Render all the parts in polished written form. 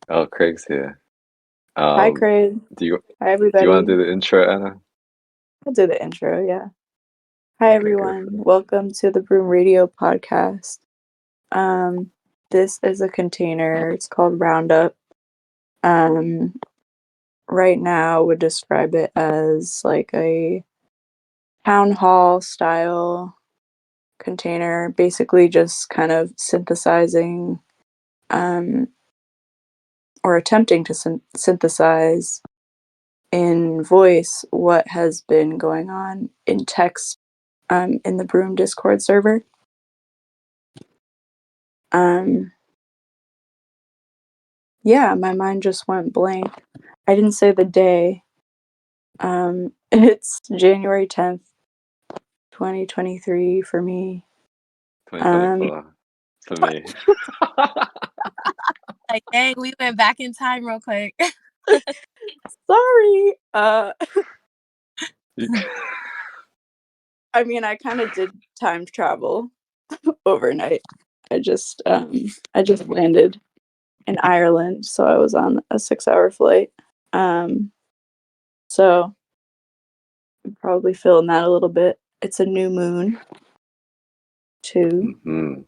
Oh, Craig's here. Hi, Um, Craig. do you Hi, do you want everybody. to do the intro, Anna? I'll do the intro, yeah. Hi, Okay, go everyone. for it. Welcome to the Broom Radio podcast. Um, this is a container. It's called Roundup. Um, right now, would describe it as like a town hall style container, basically just kind of synthesizing um, or attempting to synthesize in voice what has been going on in text in the Broom Discord server. Um, yeah, my mind just went blank. I didn't say the day. It's January 10th, 2023 for me. Um, 2024 for me. Like, dang, we went back in time real quick. sorry. You- I mean, I kind of did time travel overnight. I just landed in Ireland, so I was on a 6-hour flight. So I'm probably feeling that a little bit. It's a new moon, too. Mhm.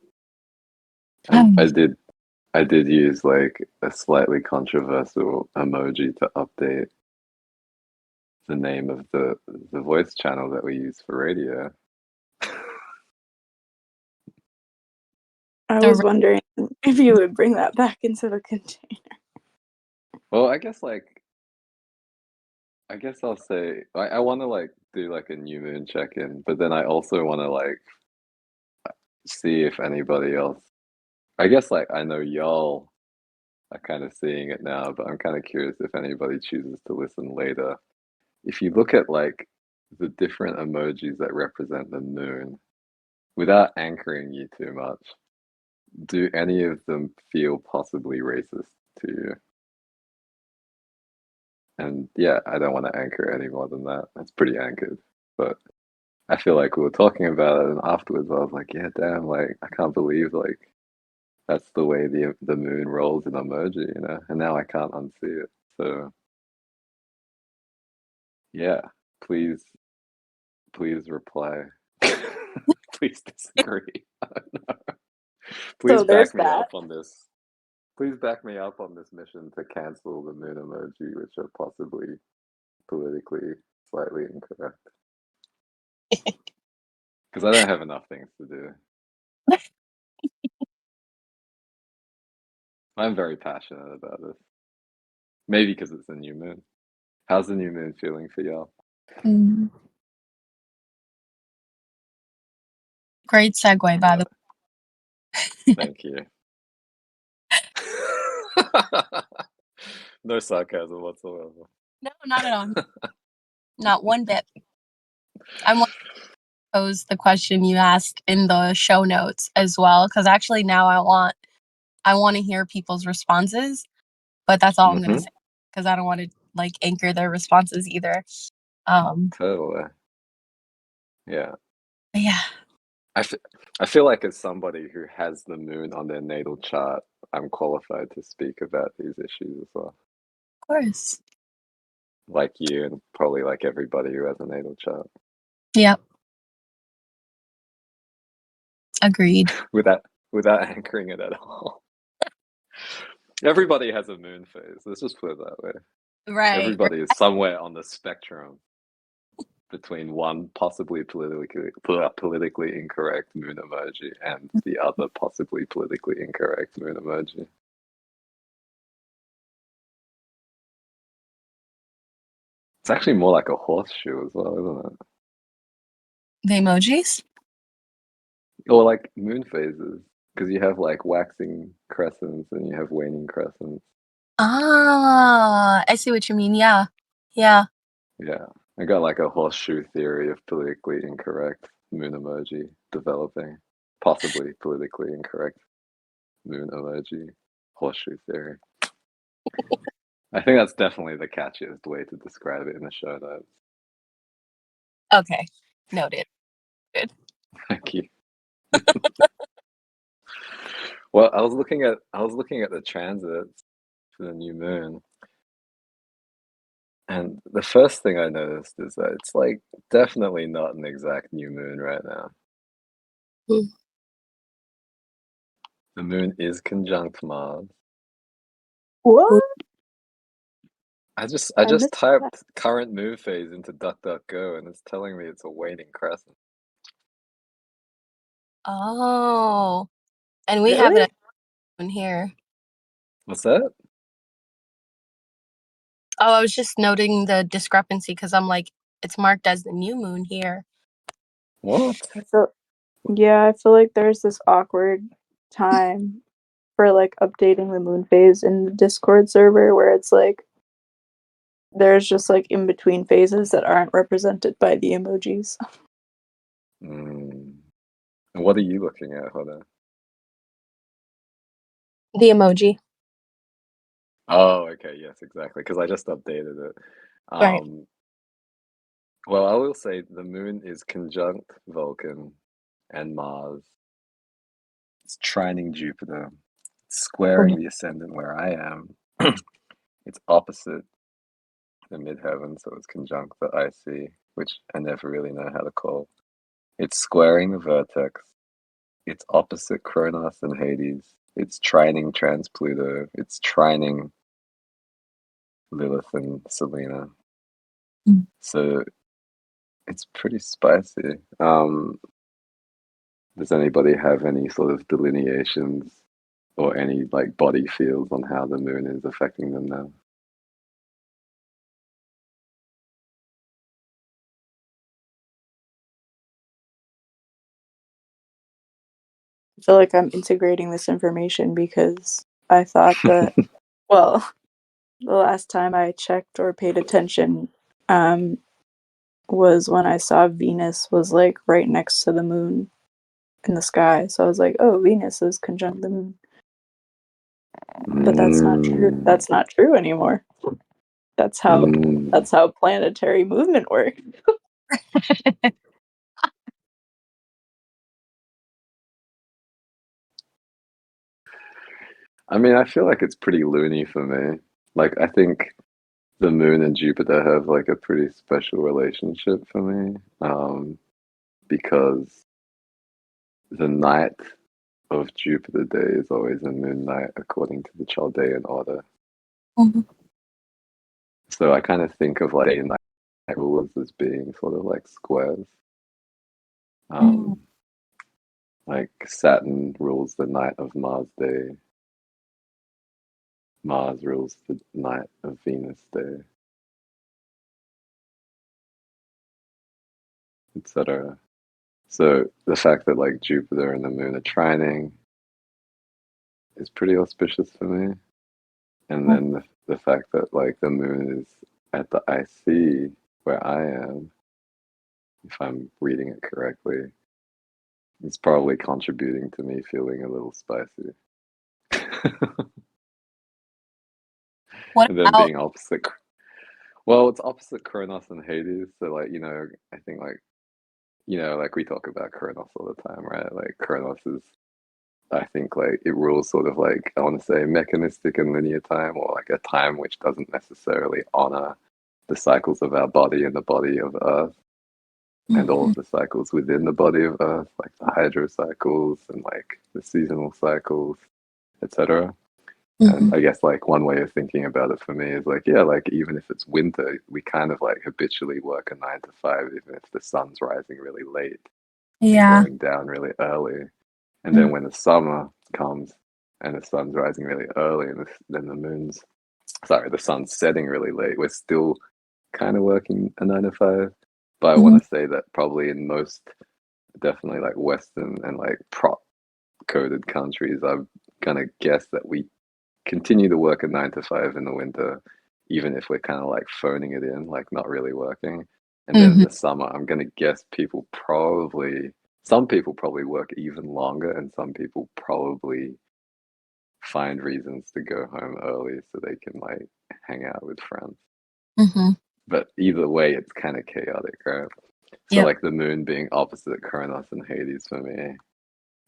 I did use like a slightly controversial emoji to update the name of the voice channel that we use for radio. I was The wondering if you would bring that back into the container. Well, I guess I'll say I want to like do like a new moon check-in, but then I also want to like see if anybody else. I guess like I know y'all are kind of seeing it now, but I'm kind of curious if anybody chooses to listen later. If you look at like the different emojis that represent the moon, without anchoring you too much, do any of them feel possibly racist to you? And yeah, I don't want to anchor any more than that. That's pretty anchored. But I feel like we were talking about it, and afterwards I was like, yeah, damn, like I can't believe like that's the way the moon rolls in emoji, you know? And now I can't unsee it. So yeah, please, please reply. Please disagree. I don't know. So Please there's back me that. up on this. Please back me up on this mission to cancel the moon emoji, which are possibly politically slightly incorrect. Because I don't have enough things to do. I'm very passionate about this. Maybe because it's a new moon. How's the new moon feeling for y'all? great segue, by Yeah, the thank you. No sarcasm whatsoever. way. No, not at all. Not one bit. I'm going to pose the question you asked in the show notes as well, because actually now I want to hear people's responses, but that's all I'm going to Mm-hmm. say because I don't want to like anchor their responses either. Um, Totally. Yeah. yeah, I feel like as somebody who has the moon on their natal chart, I'm qualified to speak about these issues as well. of course. Like you and probably like everybody who has a natal chart. Yep, agreed. Without anchoring it at all. Everybody has a moon phase. Let's just put it that way. Right. Everybody is somewhere on the spectrum between one possibly politically incorrect moon emoji and the other possibly politically incorrect moon emoji. It's actually more like a horseshoe as well, isn't it? The emojis? Or like moon phases, because you have like waxing crescents and you have waning crescents. Ah, I see what you mean. Yeah. Yeah. Yeah, I got like a horseshoe theory of politically incorrect moon emoji developing, possibly politically incorrect moon emoji horseshoe theory. I think that's definitely the catchiest way to describe it in the show notes. Okay. Noted. Good. Thank you. Well, I was looking at the transits for the new moon. And the first thing I noticed is that it's like definitely not an exact new moon right now. Mm. The moon is conjunct Mars. What? I I just missed that. typed current moon phase into DuckDuckGo and it's telling me it's a waning crescent. Oh, and we have Really? it in here. What's that? Oh, I was just noting the discrepancy because I'm like, it's marked as the new moon here. What? I feel like there's this awkward time for like updating the moon phase in the Discord server where it's like there's just like in between phases that aren't represented by the emojis. Mm. And what are you looking at, Hoda? The emoji. Oh, okay, yes, exactly. Because I just updated it. Right. Well, I will say the moon is conjunct Vulcan and Mars. It's trining Jupiter. It's squaring the ascendant where I am. It's opposite the midheaven, so it's conjunct the IC, which I never really know how to call. It's squaring the vertex. It's opposite Kronos and Hades. It's trining trans Pluto. It's trining Lilith and Selena. Mm. So it's pretty spicy. Does anybody have any sort of delineations or any like body feels on how the moon is affecting them now? I feel like I'm integrating this information because I thought that, well, the last time I checked or paid attention was when I saw Venus was like right next to the moon in the sky. So I was like, oh, Venus is conjunct the moon. But that's not true. Mm, That's not true anymore. That's how mm. planetary movement works. I mean, I feel like it's pretty loony for me. Like, I think the moon and Jupiter have like a pretty special relationship for me, because the night of Jupiter day is always a moon night according to the Chaldean order. Mhm. So I kind of think of like day and night rulers as being sort of like squares. Mm. Um, like Saturn rules the night of Mars day, Mars rules the night of Venus day, etc. So the fact that like Jupiter and the moon are trining is pretty auspicious for me. And then the fact that like the moon is at the IC where I am, if I'm reading it correctly, it's probably contributing to me feeling a little spicy. What And then about? being opposite. Well, it's opposite Kronos and Hades. So like, I think like, like we talk about Kronos all the time, right? Like Kronos is, I think like it rules sort of like, I want to say mechanistic and linear time, or like a time which doesn't necessarily honor the cycles of our body and the body of Earth and all Mhm. of the cycles within the body of Earth, like the hydro cycles and like the seasonal cycles, etc. And Mhm. I guess like one way of thinking about it for me is like, yeah, like even if it's winter, we kind of like habitually work a 9 to 5, even if the sun's rising really late and Yeah. going down really early. And then Mm. when the summer comes and the sun's rising really early and then the sun's setting really late, we're still kind of working a 9 to 5. But I Mhm. want to say that probably in most, definitely like Western and like prop coded countries, I'm gonna guess that we continue to work a 9 to 5 in the winter, even if we're kind of like phoning it in, like not really working. And then in Mhm. the summer, I'm gonna guess some people probably work even longer, and some people probably find reasons to go home early so they can like hang out with friends. Mhm. But either way, it's kind of chaotic, right? So Yep. like the moon being opposite Kronos and Hades for me,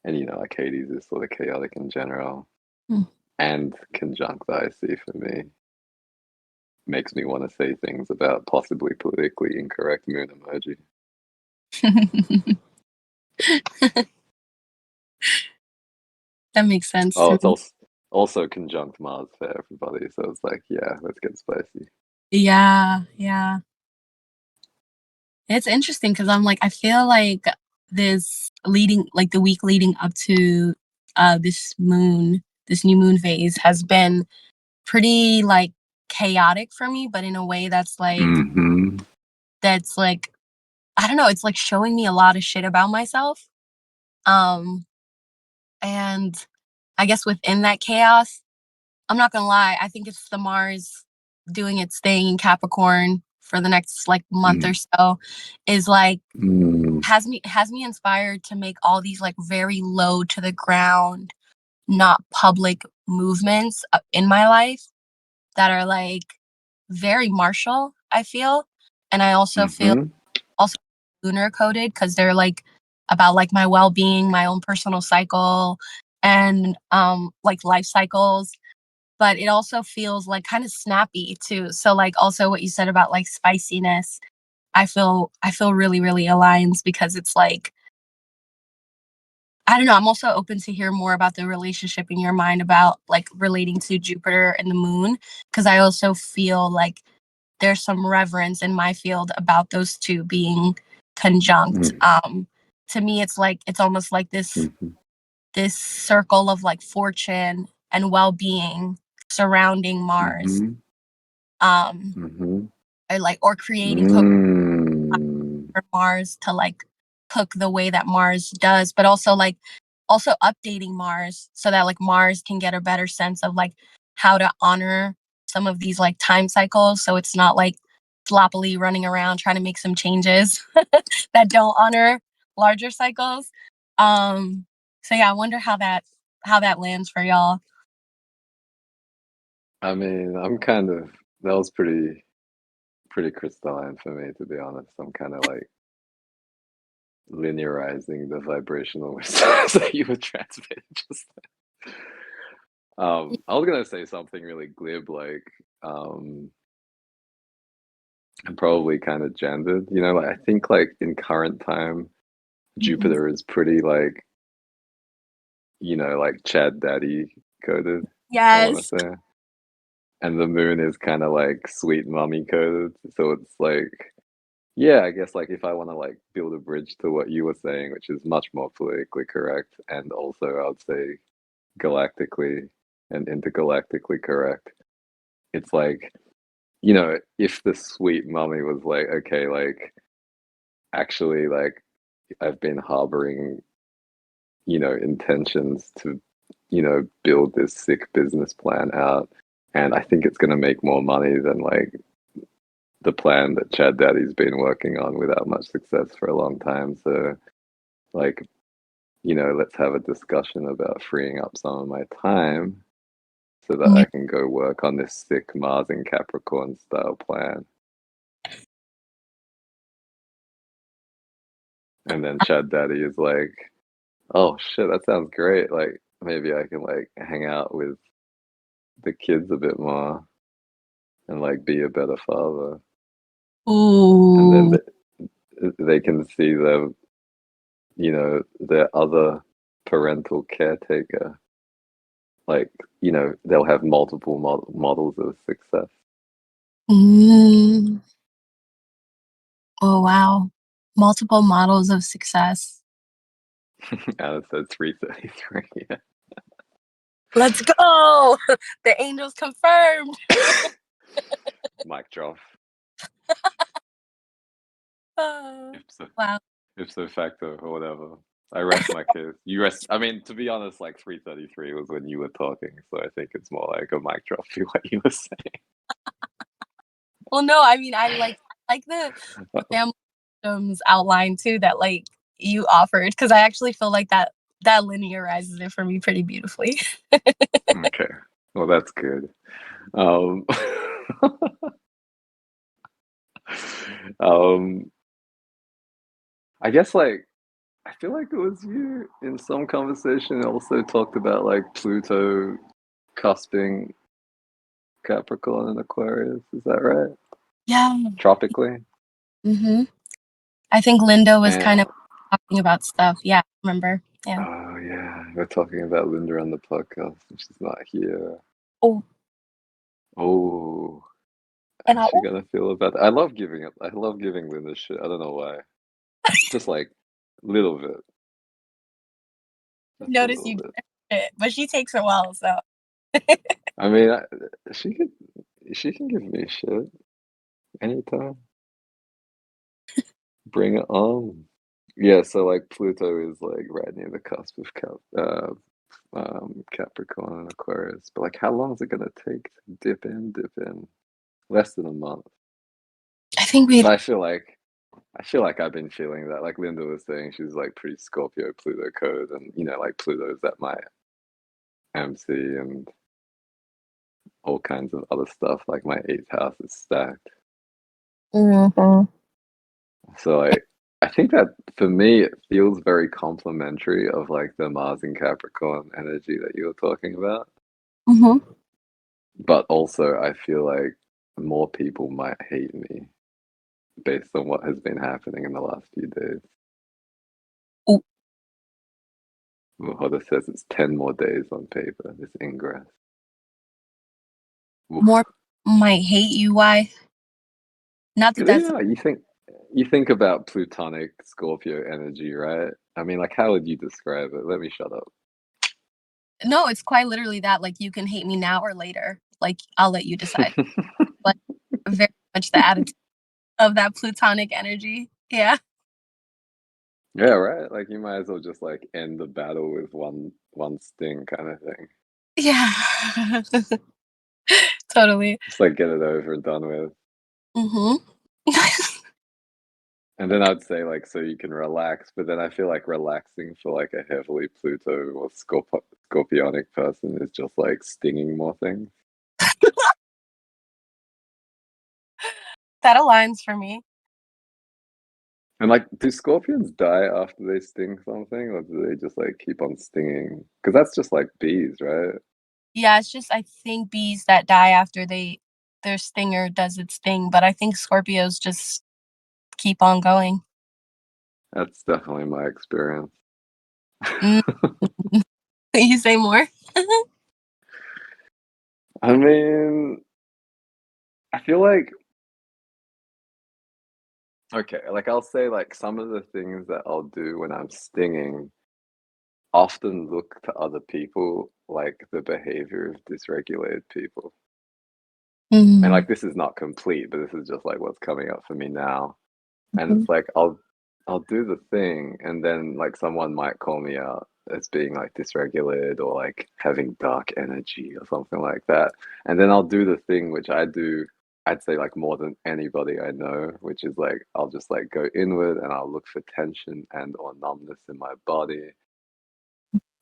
and like Hades is sort of chaotic in general. Mm. and conjunct the IC for me makes me want to say things about possibly politically incorrect moon emoji. That makes sense Oh, to it's me. also conjunct Mars for everybody, so it's like, yeah, let's get spicy. Yeah, yeah. It's interesting because I'm like, I feel like this leading, like the week leading up to this new moon phase has been pretty like chaotic for me, but in a way Mm-hmm. that's like, I don't know, it's like showing me a lot of shit about myself. Um, and I guess within that chaos, I'm not gonna lie, I think it's the Mars doing its thing in Capricorn for the next like month or so is like Mm. has me inspired to make all these like very low to the ground, not public movements in my life that are like very martial, I feel. And I also feel Mm-hmm. also lunar coded because they're like about like my well-being, my own personal cycle, and like life cycles. But it also feels like kind of snappy too. So like also what you said about like spiciness, I feel really, really aligns because it's like I don't know. I'm also open to hear more about the relationship in your mind about like relating to Jupiter and the moon, because I also feel like there's some reverence in my field about those two being conjunct. To me, it's like it's almost like Mm-hmm. this circle of like fortune and well-being surrounding Mars, Mm-hmm. um, Mm-hmm. or creating Mm. for Mars to like cook the way that Mars does, but also like also updating Mars so that like Mars can get a better sense of like how to honor some of these like time cycles so it's not like sloppily running around trying to make some changes that don't honor larger cycles. So yeah, I wonder how that lands for y'all. I mean, I'm kind of that was pretty crystalline for me, to be honest. I'm kind of like linearizing the vibrational response that you were transmitting just then. I was gonna say something really glib, like, and probably kind of gendered. You know, like I think like in current time, Mhm. Jupiter is pretty like, you know, like Chad Daddy coded, I want to Yes. say. And the moon is kind of like sweet mommy coded. So it's like, yeah, I guess like if I want to like build a bridge to what you were saying, which is much more politically correct, and also I would say galactically and intergalactically correct. It's like, you know, if the sweet mommy was like, okay, like actually, like I've been harboring, you know, intentions to, you know, build this sick business plan out, and I think it's going to make more money than like the plan that Chad Daddy's been working on without much success for a long time. So, like, you know, let's have a discussion about freeing up some of my time so that Yeah. I can go work on this sick Mars and Capricorn style plan. And then Chad Daddy is like, oh shit, that sounds great. Like, maybe I can like hang out with the kids a bit more and like be a better father. And then Ooh. they can see the, you know, their other parental caretaker. Like, you know, they'll have multiple models of success. Mm. Oh wow. Multiple models of success. And it said 333. Yeah. Let's go. The angels confirmed. Mic drop. Oh, Ipso, wow. ipso facto, or whatever. I rest my case. You rest. I mean, to be honest, like 333 was when you were talking, so I think it's more like a mic drop to what you were saying. Well, no, I mean I like the family systems outline too that like you offered because I actually feel like that linearizes it for me pretty beautifully. Okay, well that's good. Um, um, I guess like I feel like it was you in some conversation also talked about like Pluto cusping Capricorn and Aquarius. Is that right? Yeah. Tropically. Mm-hmm. I think Linda was And kind of talking about stuff. Yeah, remember? Yeah. oh yeah, we're talking about Linda on the podcast, and she's not here. Oh, Oh, and how's I she gonna feel about that? I love giving it. I love giving Linda shit. I don't know why. Just like little bit, just a noticed little you bit. did it, but she takes it well, so. I mean, she could, she can give me shit anytime. Bring it on. Yeah, so like Pluto is like right near the cusp of Capricorn and Aquarius. But like, how long is it gonna take to dip in, dip in? Less than a month. I think we. But I feel like I've been feeling that. Like Linda was saying, she's like pretty Scorpio Pluto code, and you know, like Pluto's at my MC and all kinds of other stuff. Like my eighth house is stacked. Mm-hmm. So I think that for me it feels very complementary of like the Mars and Capricorn energy that you were talking about. Mm-hmm. But also I feel like more people might hate me based on what has been happening in the last few days. Ooh, Hoda says it's 10 more days on paper, this ingress. Oof. more might hate you. Why? Not that that's. Yeah, you think about plutonic Scorpio energy, right? I mean, like how would you describe it? Let me shut up. No, it's quite literally that. Like, you can hate me now or later. Like, I'll let you decide. But very much the attitude of that plutonic energy. Yeah. Yeah, right. Like you might as well just like end the battle with one sting kind of thing. Yeah. Totally. Just like get it over and done with. Mm-hmm. And then I'd say like so you can relax, but then I feel like relaxing for like a heavily Pluto or scorpionic person is just like stinging more things. That aligns for me. And like, do scorpions die after they sting something, or do they just like keep on stinging? Because that's just like bees, right? Yeah, it's just I think bees that die after their stinger does its thing, but I think Scorpios just keep on going. That's definitely my experience. Mm. You say more? I mean, I feel like okay, like I'll say like some of the things that I'll do when I'm stinging often look to other people like the behavior of dysregulated people. And Mm. like this is not complete, but this is just like what's coming up for me now. And Mhm. it's like I'll do the thing and then like someone might call me out as being like dysregulated or like having dark energy or something like that. And then I'll do the thing which I do I'd say like more than anybody I know, which is like I'll just like go inward and I'll look for tension and or numbness in my body.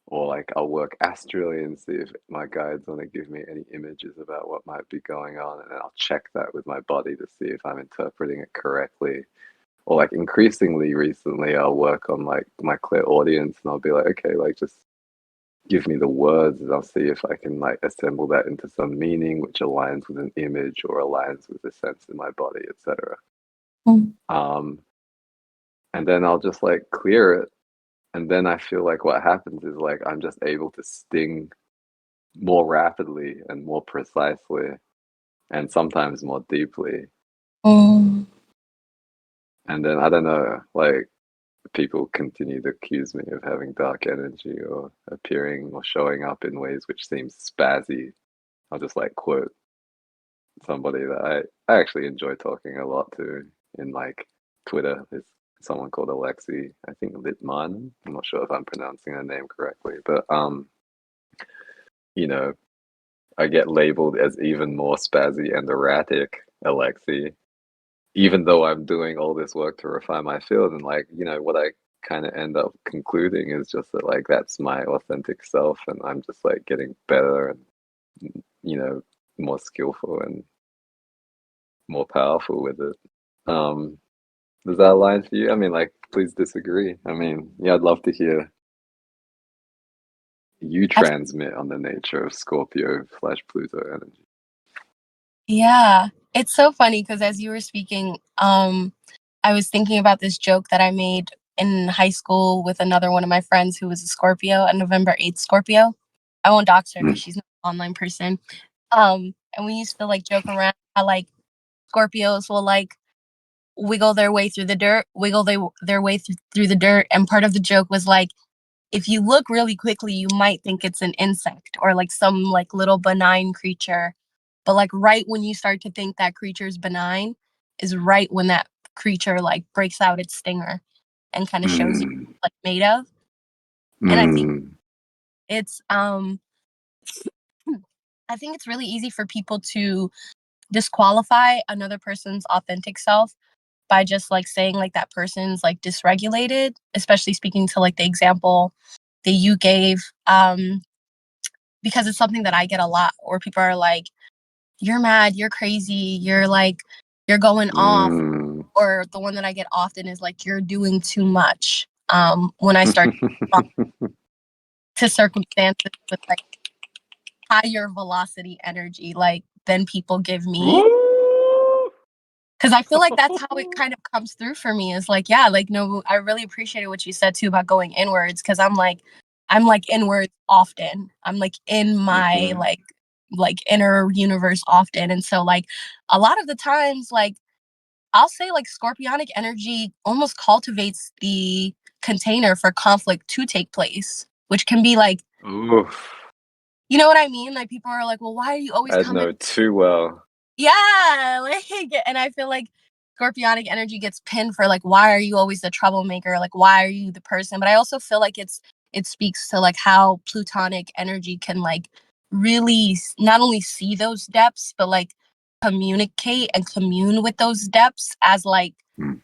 Or like I'll work astrally and see if my guides want to give me any images about what might be going on, and then I'll check that with my body to see if I'm interpreting it correctly. Or like increasingly recently, I'll work on like my clairaudience, and I'll be like, okay, like just give me the words, and I'll see if I can like assemble that into some meaning which aligns with an image or aligns with a sense in my body, etc. Mm. Um, and then I'll just like clear it, and then I feel like what happens is like I'm just able to sting more rapidly and more precisely and sometimes more deeply. Mm. And then I don't know, like people continue to accuse me of having dark energy or appearing or showing up in ways which seems spazzy. I'll just like quote somebody that I actually enjoy talking a lot to in like Twitter. There's someone called Alexi, I think Litman. I'm not sure if I'm pronouncing her name correctly, but you know, I get labeled as even more spazzy and erratic Alexi, even though I'm doing all this work to refine my field. And like, you know, what I kind of end up concluding is just that like that's my authentic self, and I'm just like getting better and more skillful and more powerful with it. Um, does that align for you? I mean, like, please disagree. I mean, yeah, I'd love to hear you transmit on the nature of Scorpio/Pluto energy. Yeah, it's so funny because as you were speaking, I was thinking about this joke that I made in high school with another one of my friends who was a Scorpio, a November 8th Scorpio. I won't dox her because she's not an online person. And we used to like joke around how like Scorpios will like wiggle their way through the dirt, their way through the dirt. And part of the joke was like, if you look really quickly, you might think it's an insect or like some like little benign creature. But like right when you start to think that creature is benign is right when that creature like breaks out its stinger and kind of shows you what it's made of. And it's I think it's really easy for people to disqualify another person's authentic self by just like saying like that person's like dysregulated, especially speaking to like the example that you gave, because it's something that I get a lot where people are like, you're mad, you're crazy, you're like, you're going off. Or the one that I get often is like, you're doing too much. When I start to circumstances with like higher velocity energy, like than people give me. Because I feel like that's how it kind of comes through for me is like, yeah, like, no, I really appreciated what you said too about going inwards. Cause I'm like inwards often. I'm like in my like inner universe often. And so like a lot of the times, like I'll say like scorpionic energy almost cultivates the container for conflict to take place, which can be like, you know what I mean? Like people are like, well, why are you always I coming? know too well. Yeah, like, and I feel like scorpionic energy gets pinned for like, why are you always the troublemaker? Like, why are you the person? But I also feel like it speaks to like how plutonic energy can like really not only see those depths, but like communicate and commune with those depths as like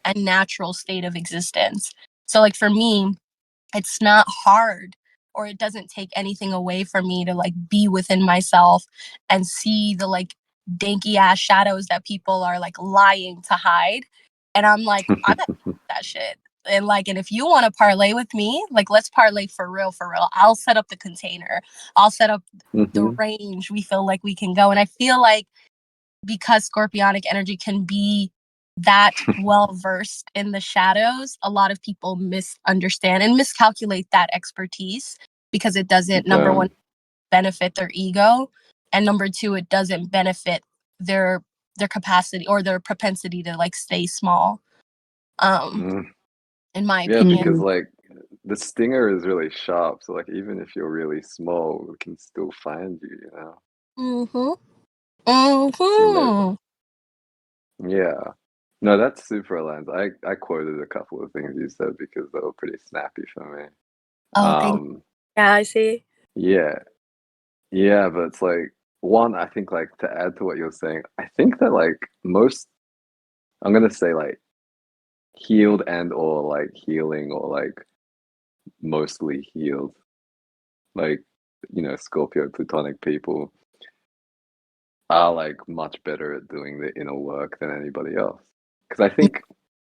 a natural state of existence. So like for me, it's not hard or it doesn't take anything away from me to like be within myself and see the like danky ass shadows that people are like lying to hide. And I'm like, I'm not doing that shit. And like, and if you want to parlay with me, like let's parlay for real, for real. I'll set up the container. I'll set up the range we feel like we can go. And I feel like because scorpionic energy can be that well versed in the shadows, a lot of people misunderstand and miscalculate that expertise because it doesn't, number one, benefit their ego, and number two, it doesn't benefit their capacity or their propensity to like stay small. In my Yeah, opinion. because like the stinger is really sharp, so like even if you're really small, it can still find you, you know? Yeah. No, that's super aligned. I quoted a couple of things you said because they were pretty snappy for me. Oh, thank you. Yeah, I see. Yeah. Yeah, but it's like one, I think like to add to what you're saying, I think that like most I'm gonna say like healed and or like healing or like mostly healed, like, you know, Scorpio plutonic people are like much better at doing the inner work than anybody else. Because I think,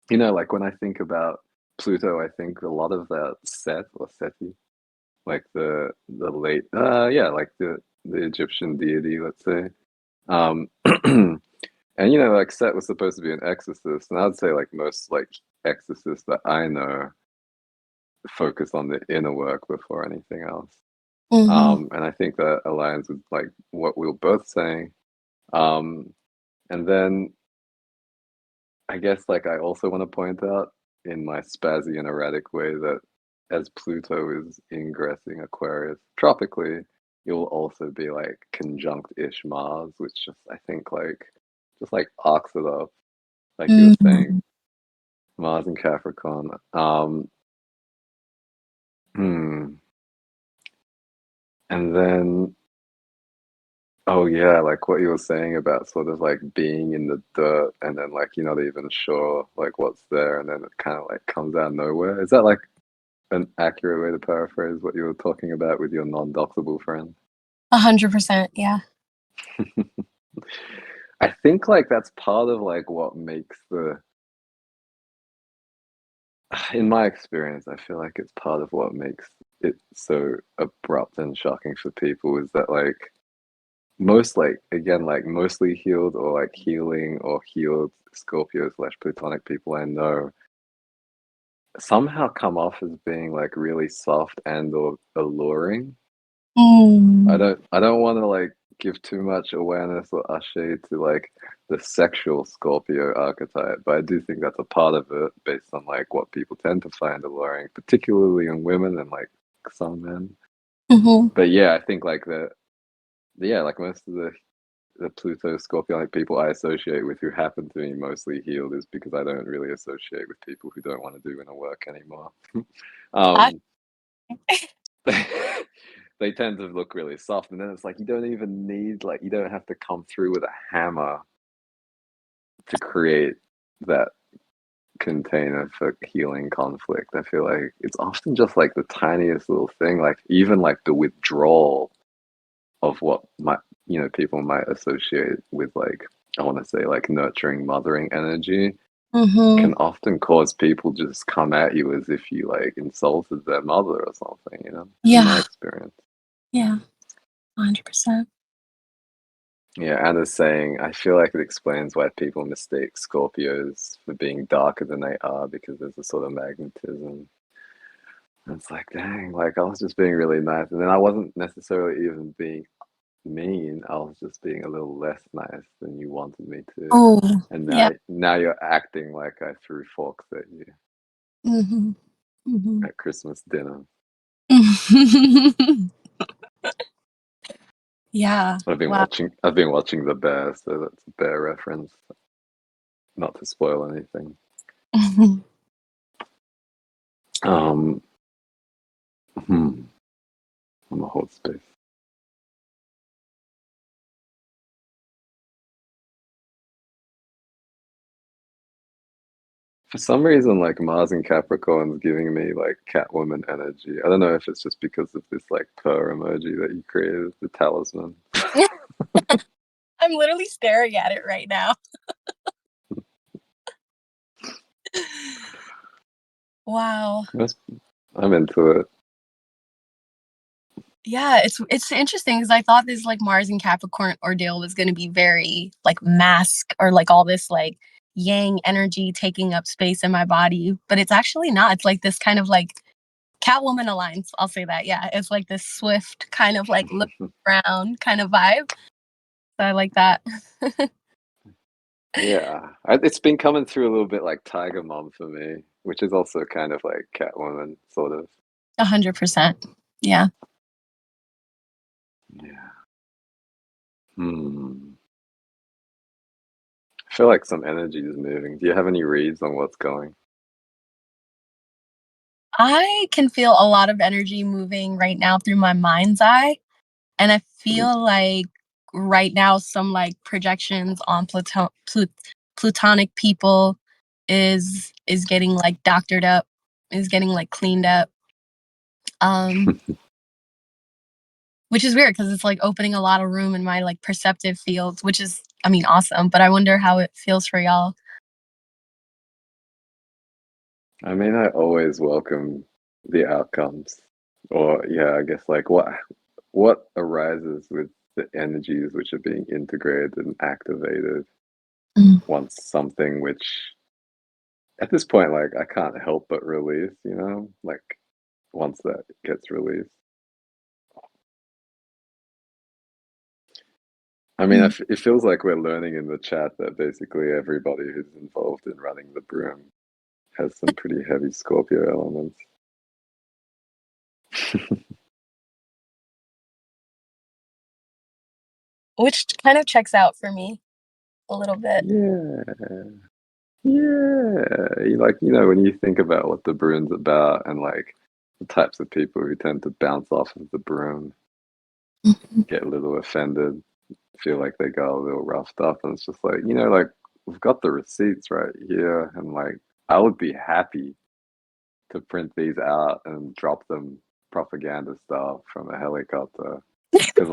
you know, like when I think about Pluto, I think a lot of that Set or Seti, like the late yeah, like the Egyptian deity, let's say. Um and you know, like Set was supposed to be an exorcist, and I'd say like most like exorcists that I know focus on the inner work before anything else. And I think that aligns with like what we were both saying. And then I guess like I also want to point out in my spazzy and erratic way that as Pluto is ingressing Aquarius tropically, you'll also be like conjunct-ish Mars, which just I think like just like arcs it up, like you were saying, Mars and Capricorn. And then oh yeah, like what you were saying about sort of like being in the dirt and then like you're not even sure like what's there and then it kind of like comes out of nowhere. Is that like an accurate way to paraphrase what you were talking about with your non-doxable friend? 100%, yeah. I think like that's part of like what makes in my experience, I feel like it's part of what makes it's so abrupt and shocking for people is that like most like again like mostly healed or like healing or healed Scorpio slash plutonic people I know somehow come off as being like really soft and or alluring. Mm. I don't want to like give too much awareness or shade to like the sexual Scorpio archetype, but I do think that's a part of it based on like what people tend to find alluring, particularly in women and like some men. Mm-hmm. But yeah, I think like like most of the Pluto Scorpionic people I associate with who happen to be mostly healed is because I don't really associate with people who don't want to do inner work anymore. I, um, they tend to look really soft, and then it's like you don't even need like you don't have to come through with a hammer to create that container for healing conflict. I feel like it's often just like the tiniest little thing, like even like the withdrawal of what might people might associate with like I want to say like nurturing mothering energy mm-hmm. can often cause people just come at you as if you like insulted their mother or something, in my Yeah. experience. Yeah. 100%. Yeah, Anna's saying, I feel like it explains why people mistake Scorpios for being darker than they are because there's a sort of magnetism. And it's like, dang, like I was just being really nice. And then I wasn't necessarily even being mean. I was just being a little less nice than you wanted me to. Oh, And yeah. now you're acting like I threw forks at you Mm-hmm. Mm-hmm. at Christmas dinner. Yeah. Wow. I've been watching The Bear, so that's a Bear reference. Not to spoil anything. Um I'm a hold space. For some reason, like Mars and Capricorn's giving me like Catwoman energy. I don't know if it's just because of this like purr emoji that you created, the talisman. I'm literally staring at it right now. Wow. I'm into it. Yeah, it's interesting because I thought this like Mars and Capricorn ordeal was going to be very like mask or like all this like yang energy taking up space in my body, but it's actually not. It's like this kind of like Catwoman alliance. I'll say that. Yeah, it's like this swift kind of like look around kind of vibe. So I like that. Yeah, it's been coming through a little bit like Tiger Mom for me, which is also kind of like Catwoman, sort of. 100%. Yeah. Yeah. I feel like some energy is moving. Do you have any reads on what's going? I can feel a lot of energy moving right now through my mind's eye. And I Mhm. feel like right now some like projections on plutonic people is getting like doctored up, is getting like cleaned up. Which is weird because it's like opening a lot of room in my like perceptive fields, which is I mean awesome, but I wonder how it feels for y'all. I mean, I always welcome the outcomes, or yeah, I guess like what arises with the energies which are being integrated and activated Mm. once something which at this point like I can't help but release, like once that gets released. I mean, Mm. it feels like we're learning in the chat that basically everybody who's involved in running the broom has some pretty heavy Scorpio elements. Which kind of checks out for me a little bit. Yeah, yeah. When you think about what the broom's about and like the types of people who tend to bounce off of the broom, get a little offended, feel like they got a little roughed up, and it's just like, like we've got the receipts right here, and like I would be happy to print these out and drop them propaganda style from a helicopter because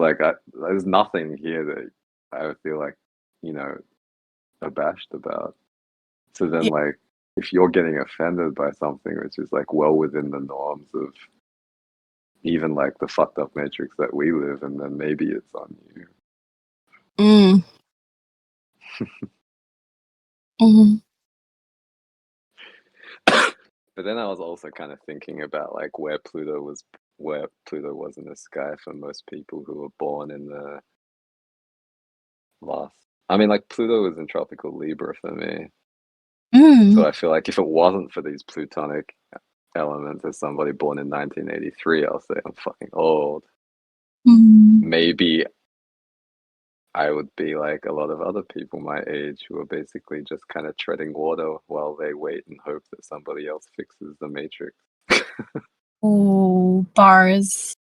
there's nothing here that I feel like you know abashed about. So then Yeah. like if you're getting offended by something which is like well within the norms of even like the fucked up matrix that we live in, then maybe it's on you. Mm. Hmm. But then I was also kind of thinking about like where Pluto was in the sky for most people who were born in the last. I mean, like Pluto was in tropical Libra for me, so Mm. I feel like if it wasn't for these plutonic elements, as somebody born in 1983, I'll say I'm fucking old. Mm. Maybe I would be like a lot of other people my age who are basically just kind of treading water while they wait and hope that somebody else fixes the matrix. Ooh, bars.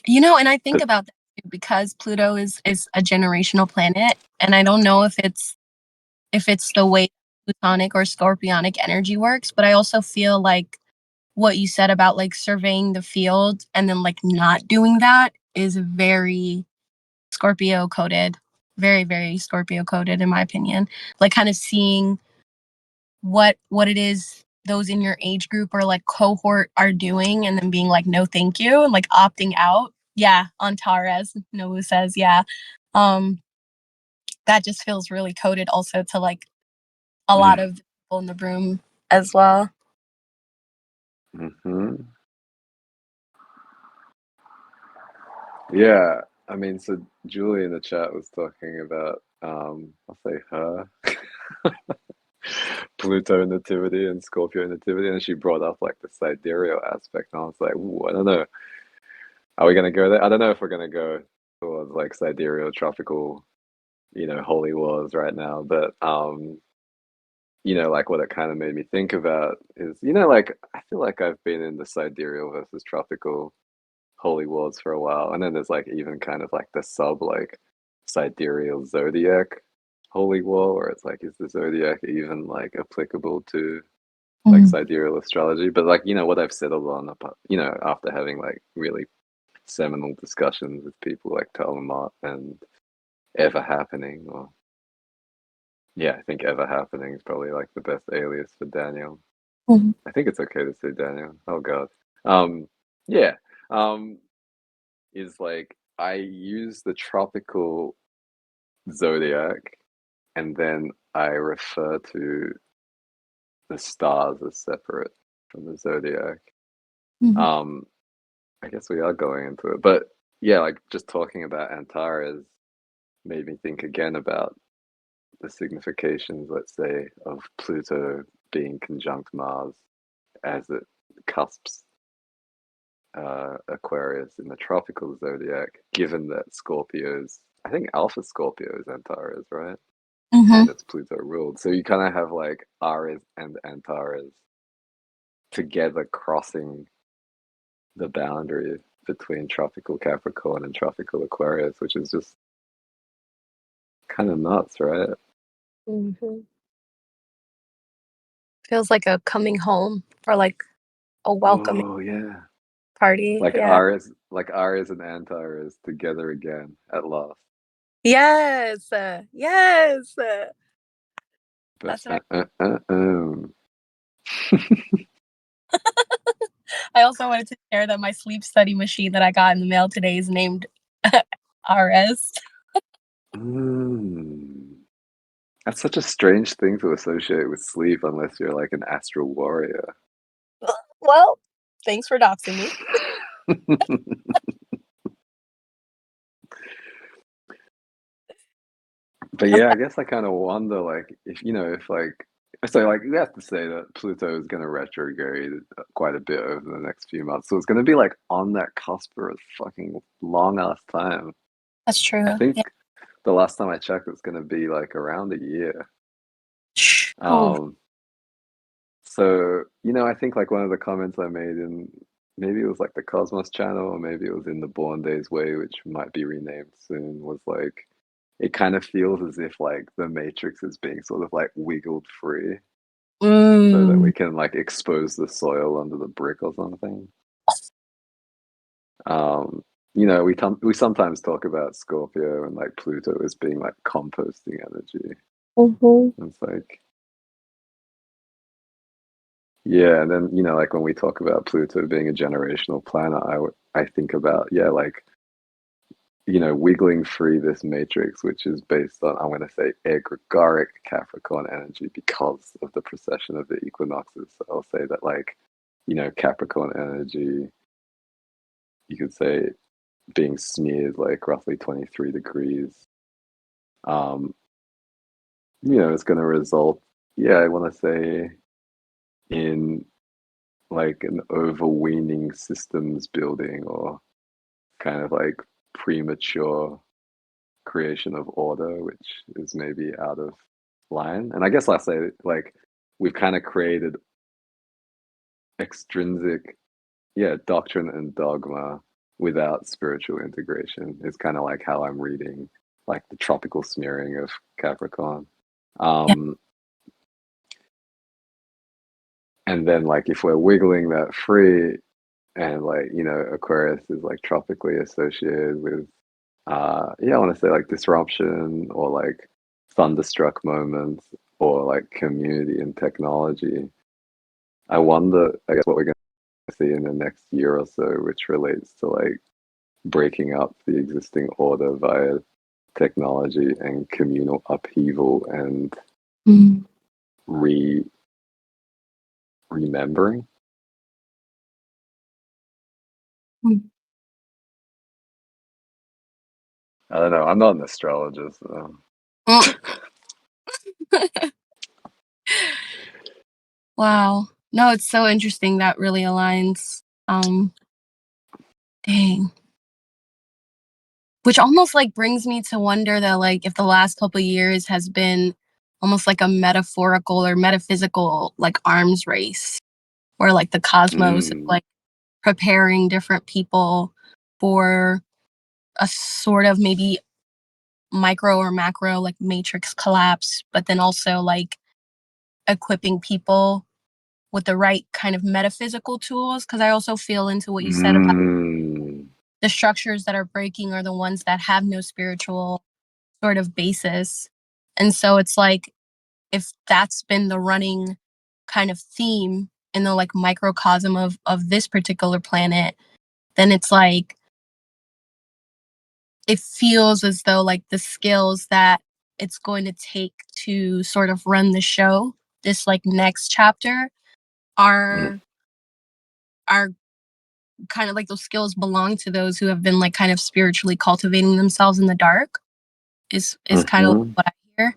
You know, and I think But about that too, because Pluto is a generational planet, and I don't know if it's the way plutonic or scorpionic energy works, but I also feel like what you said about like surveying the field and then like not doing that is very Scorpio coded. Very, very Scorpio coded in my opinion. Like kind of seeing what it is those in your age group or like cohort are doing and then being like no thank you and like opting out. Yeah, Antares, Noah says, yeah. Um that just feels really coded also to like a lot mm, of people in the room as well. hmm yeah, I mean, so Julie in the chat was talking about, I'll say her, Pluto nativity and Scorpio nativity, and she brought up like the sidereal aspect, and I was like, ooh, I don't know. Are we gonna go there? I don't know if we're gonna go towards like sidereal tropical, holy wars right now, but like what it kind of made me think about is, like I feel like I've been in the sidereal versus tropical holy wars for a while, and then there's like even kind of like the sub like sidereal zodiac holy war, where it's like, is the zodiac even like applicable to like Mhm. sidereal astrology? But like, what I've settled on, after having like really seminal discussions with people like Talamat and Ever Happening, or yeah, I think Ever Happening is probably like the best alias for Daniel. Mhm. I think it's okay to say Daniel. Oh God. Um, yeah. Um, is like I use the tropical zodiac and then I refer to the stars as separate from the zodiac. Mhm. Um, I guess we are going into it, but yeah, like just talking about Antares made me think again about the significations, let's say, of Pluto being conjunct Mars as it cusps Aquarius in the tropical zodiac, given that Scorpio's, I think Alpha Scorpio is Antares, right? And Mhm. it's Pluto ruled. So you kind of have like Aries and Antares together crossing the boundary between tropical Capricorn and tropical Aquarius, which is just kind of nuts, right? Mhm. Feels like a coming home or like a welcoming Oh yeah. party. Like Yeah. Aries and Antares together again at last. Yes. Yes. But That's what I also wanted to share that my sleep study machine that I got in the mail today is named RS. Mm. That's such a strange thing to associate with sleep unless you're like an astral warrior. Well, thanks for doxing me. But yeah, I guess I kind of wonder, like, if like, so like, we have to say that Pluto is going to retrograde quite a bit over the next few months. So it's going to be like on that cusp for a fucking long ass time. That's I true. think Yeah. the last time I checked, it's going to be like around a year. Oh, Um, so, I think like one of the comments I made in maybe it was like the Cosmos channel, or maybe it was in the Born Days Way, which might be renamed soon, was like, it kind of feels as if like the matrix is being sort of like wiggled free so that we mm, can like expose the soil under the brick or something. Um, we sometimes talk about Scorpio and like Pluto as being like composting energy. mhm. It's like Yeah, and then like when we talk about Pluto being a generational planet, I think about like wiggling through this matrix, which is based on, I'm going to say, egregoric Capricorn energy because of the precession of the equinoxes. So I'll say that, like, Capricorn energy, you could say, being smeared like roughly 23 degrees, um, it's going to result, I want to say, in like an overweening systems building or kind of like premature creation of order, which is maybe out of line. And I guess I'll say, like, we've kind of created extrinsic, doctrine and dogma without spiritual integration. It's kind of like how I'm reading, like, the tropical smearing of Capricorn. Yeah. Um, and then, like, if we're wiggling that free, and like, Aquarius is like tropically associated with, I want to say like disruption or like thunderstruck moments or like community and technology. I wonder, I guess, what we're going to see in the next year or so, which relates to like breaking up the existing order via technology and communal upheaval and Mm. remembering. Mm. I don't know. I'm not an astrologist. Mm. Wow. No, it's so interesting. That really aligns. Dang. Which almost like brings me to wonder that like if the last couple of years has been almost like a metaphorical or metaphysical like arms race, where like the cosmos is Mm, like preparing different people for a sort of maybe micro or macro like matrix collapse, but then also like equipping people with the right kind of metaphysical tools. Cause I also feel into what you said about mm, the structures that are breaking are the ones that have no spiritual sort of basis. And so it's like if that's been the running kind of theme in the like microcosm of this particular planet, then it's like it feels as though like the skills that it's going to take to sort of run the show, this like next chapter, mm, are are kind of like those skills belong to those who have been like kind of spiritually cultivating themselves in the dark is kind of mhm, what I hear.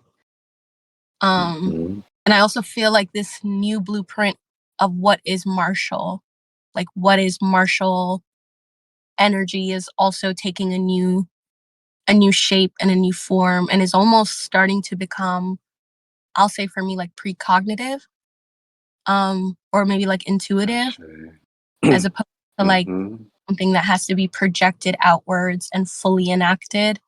mhm, And I also feel like this new blueprint of what is martial, like what is martial energy is also taking a new shape and a new form and is almost starting to become, I'll say for me, like precognitive, or maybe like intuitive, Ashe. as opposed to like Mhm. something that has to be projected outwards and fully enacted.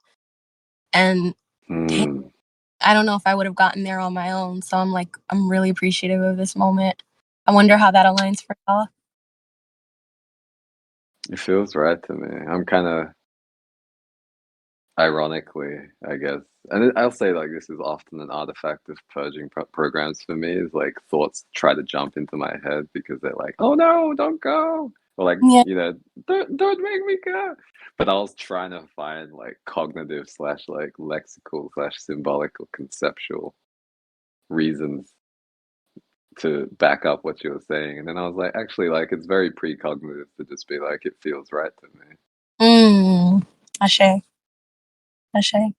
And dang, Mm. I don't know if I would have gotten there on my own. So I'm like, I'm really appreciative of this moment. I wonder how that aligns for y'all. It feels right to me. I'm kind of, ironically, I guess, and I'll say like this is often an artifact of purging programs for me. Is like thoughts try to jump into my head because they're like, "Oh no, don't go," or like, Yeah. don't make me go." But I was trying to find like cognitive slash like lexical slash symbolic or conceptual reasons to back up what you were saying. And then I was like, actually, like, it's very precognitive to just be like, it feels right to me. Mm. Ashe. Ashe.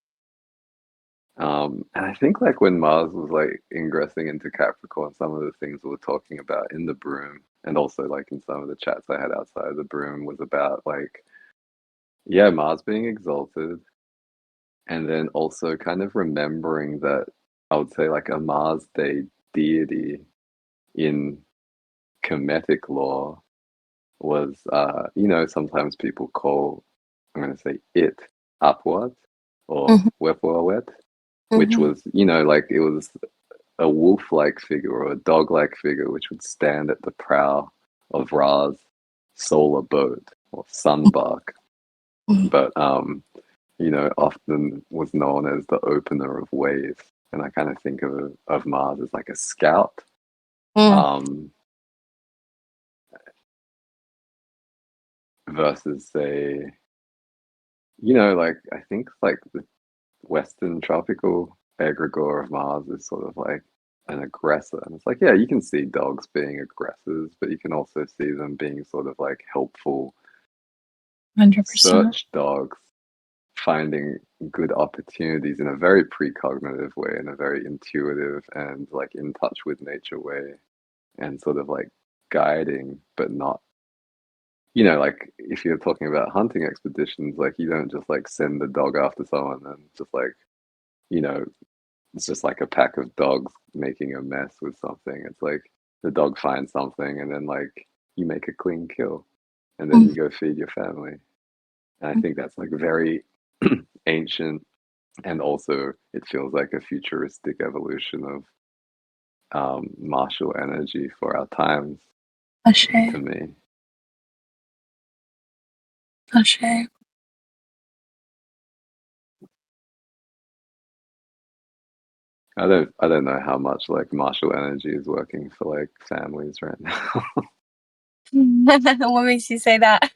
And I think like when Mars was like ingressing into Capricorn, some of the things we were talking about in the broom, and also like in some of the chats I had outside the broom, was about like, Mars being exalted, and then also kind of remembering that I would say like a Mars Day deity in Kemetic law was, sometimes people call, I'm going to say, it upward or Mhm. wepwawet, which Mhm. was, like it was a wolf-like figure or a dog-like figure which would stand at the prow of Ra's solar boat or sunbark, Mhm. but often was known as the opener of ways. And I kind of think of Mars as like a scout. Mm. Um, versus say, you know, like I think like the Western tropical egregore of Mars is sort of like an aggressor. And it's like, yeah, you can see dogs being aggressors, but you can also see them being sort of like helpful 100%. search dogs, finding good opportunities in a very precognitive way, in a very intuitive and like in touch with nature way, and sort of like guiding, but not, you know, like if you're talking about hunting expeditions, like you don't just like send the dog after someone and just like, you know, it's just like a pack of dogs making a mess with something. It's like the dog finds something and then like you make a clean kill and then Mm, you go feed your family. And I think that's like very ancient, and also it feels like a futuristic evolution of martial energy for our times Ashe. to me. Ashe. I don't know how much like martial energy is working for like families right now. What makes you say that?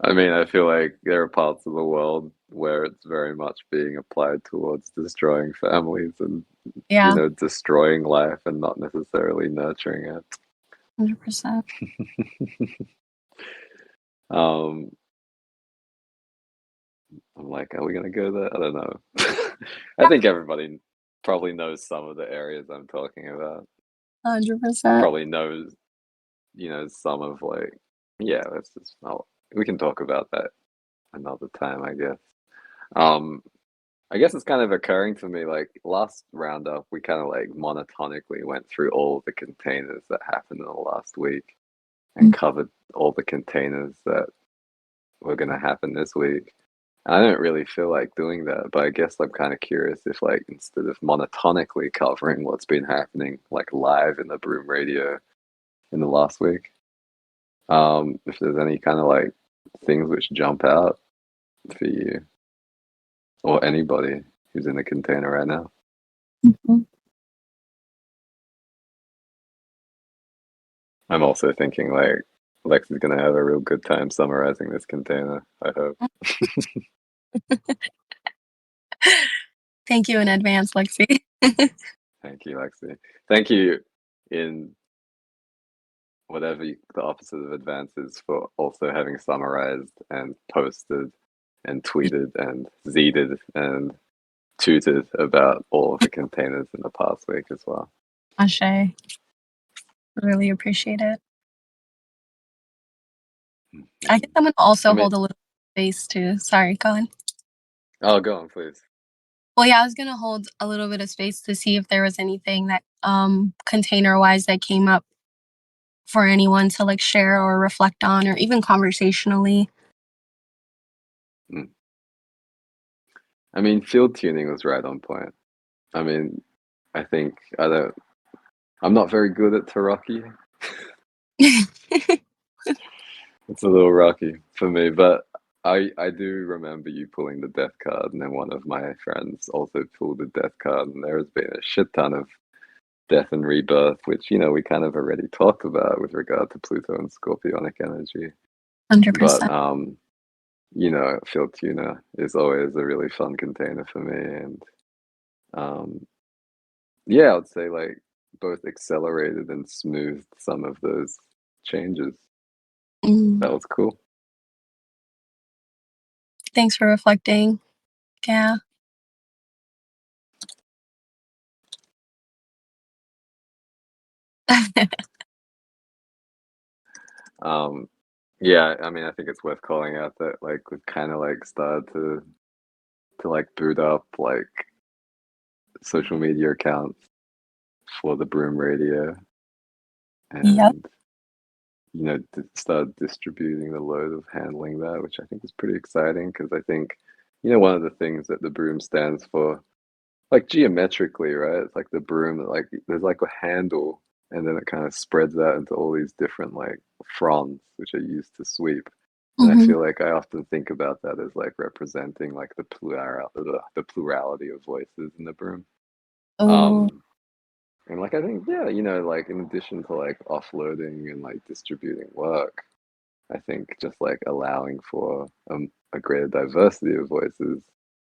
I mean, I feel like there are parts of the world where it's very much being applied towards destroying families and, you Yeah, know, destroying life and not necessarily nurturing 100%. it. um, I'm like, are we gonna go there? I don't know. I think everybody probably knows some of the areas I'm talking about. 100%. Probably knows, you know, some of like, yeah, let's just, oh, we can talk about that another time, I guess. Um, I guess it's kind of occurring to me like last roundup, we kind of like monotonically went through all the containers that happened in the last week and Mm, covered all the containers that were going to happen this week. I don't really feel like doing that, but I guess I'm kind of curious if, like, instead of monotonically covering what's been happening, like live in the Broom Radio in the last week, if there's any kind of like things which jump out for you or anybody who's in the container right now. mhm. I'm also thinking like Lexi's gonna have a real good time summarizing this container, I hope. Thank you in advance, Lexi. Thank you, Lexi. Thank you in whatever the opposite of advances for also having summarized and posted and tweeted and zeeted and tooted about all of the containers in the past week as well. Ashe. Really appreciate it. I guess I'm going to I also mean, hold a little space too. Sorry, go on. oh, go on, please. Well, yeah, I was going to hold a little bit of space to see if there was anything that container wise that came up for anyone to like share or reflect on or even conversationally. Mm. I mean, field tuning was right on point. I mean, I think I'm not very good at Taraki. It's a little rocky for me, but I do remember you pulling the death card, and then one of my friends also pulled the death card, and there has been a shit ton of death and rebirth, which, you know, we kind of already talked about with regard to Pluto and scorpionic energy. But 100%. you know, field tuner is always a really fun container for me, and um, yeah, I would say like both accelerated and smoothed some of those changes. Mm, That was cool. thanks for reflecting. Yeah. Um, yeah, I mean, I think it's worth calling out that like we've kind of like started to like boot up like social media accounts for the Broom Radio, Yep. and you know, start distributing the load of handling that, which I think is pretty exciting because I think, you know, one of the things that the broom stands for, like geometrically, right? It's like the broom, like there's like a handle, and then it kind of spreads out into all these different like fronds, which are used to sweep. And I Hmm. feel like I often think about that as like representing like the plurality of voices in the broom. Oh, Um, and like I think, yeah, you know, like in addition to like offloading and like distributing work, I think just like allowing for a greater diversity of voices,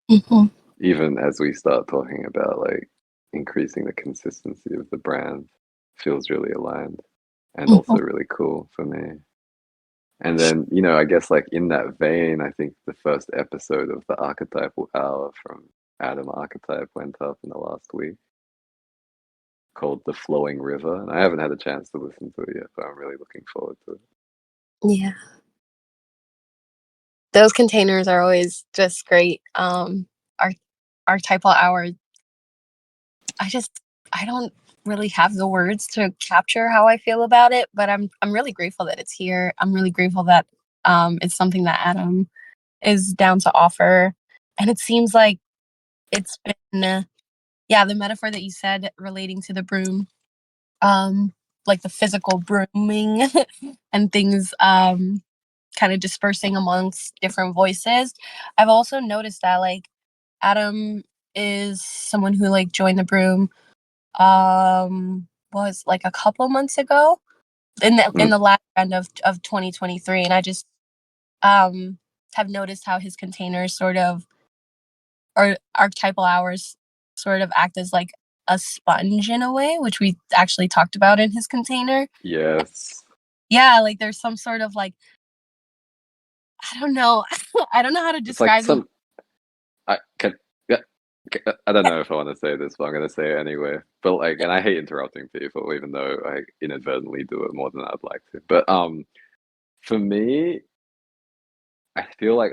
Hmm. even as we start talking about like increasing the consistency of the brand, feels really aligned and also Hmm. really cool for me. And then, you know, I guess like in that vein, I think the first episode of the Archetypal Hour from Adam Archetype went up in the last week, called The Flowing River. And I haven't had a chance to listen to it yet, but I'm really looking forward to it. Yeah. Those containers are always just great. Our archetypal hour, I don't really have the words to capture how I feel about it, but I'm really grateful that it's here. I'm really grateful that it's something that Adam is down to offer. And it seems like it's been yeah, the metaphor that you said relating to the broom, like the physical brooming and things kind of dispersing amongst different voices. I've also noticed that like Adam is someone who like joined the broom was like a couple months ago in Mm, the last end of 2023, and I just um have noticed how his containers sort of or archetypal hours sort of act as like a sponge in a way, which we actually talked about in his container. yes. Yeah, like there's some sort of like I don't know. I don't know how to It's like describe the some, I can, yeah, I don't know if I want to say this, but I'm going to say it anyway. But like, and I hate interrupting people, even though I inadvertently do it more than I'd like to. But for me, I feel like